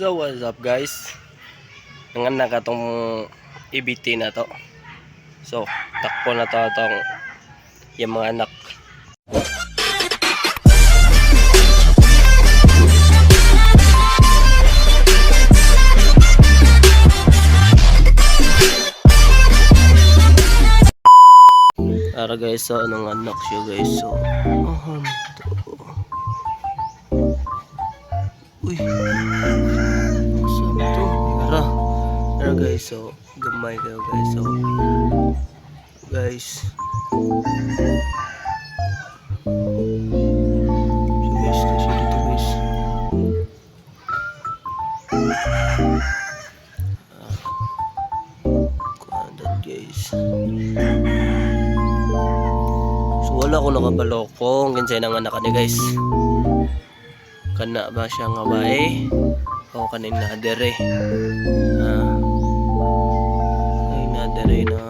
So what's up guys, nanganak atong EBT na to. So takpo na to atong yung mga anak. Tara guys, so anong anak siya guys. So uy, saan to? Tara guys, so gamay kayo guys. So guys, ito siya dito guys. Kuandat guys. So wala ko nakabalo kung kinsay nang anak ni guys. Kana ba siya nga bae o kanin na dere? Ay na dere na.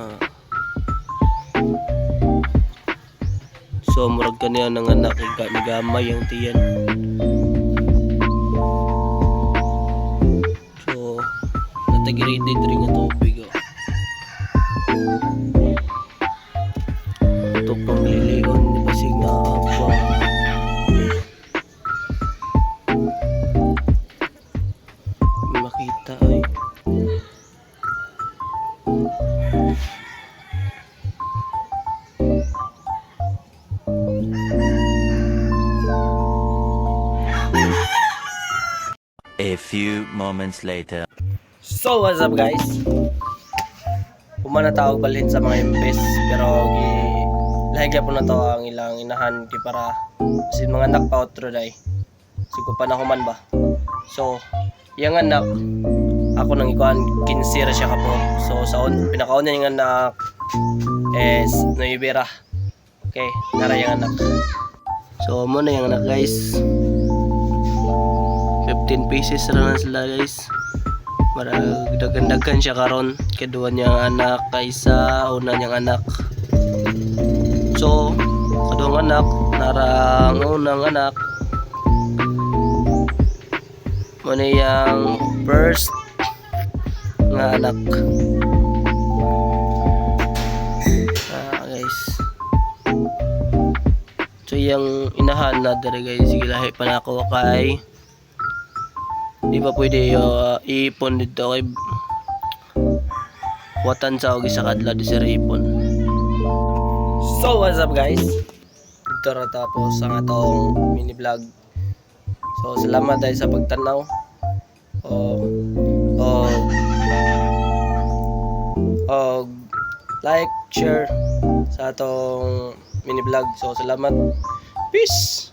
So murag kaniya ng anak ni gamay ang tiyan. So natagiridi diri nga tubig oh. Ito pang liligon di basig na apa. Makita ay A few moments later. So what's up guys? Pumana tawag balhin sa mga imbes pero lahigya po na to ang ilang inahan kay para si mga anak pa otro day. Sigo pa na human ba? So yung anak ako nang ikuan 15 ra siya kapo. So sa pinakauna yung anak is Noybera. Okay, nara yung anak. So mo na yung anak guys. 15 pieces ra na sila guys. Marag dagan-dagan siya karon kay duwa niyang anak kaysa una niyang anak. So kaduhang anak narang unang anak mo na yung first nga anak. Guys, so yung inahan na dere guys, sige lahi pa na ako kay di ba pwede ipon dito kay watan sa og isa kadlaw di sa ipon. So what's up guys, dito ra tapos ang atong mini vlog. So salamat dahil sa pagtanaw. Like, share sa atong mini vlog. So salamat. Peace.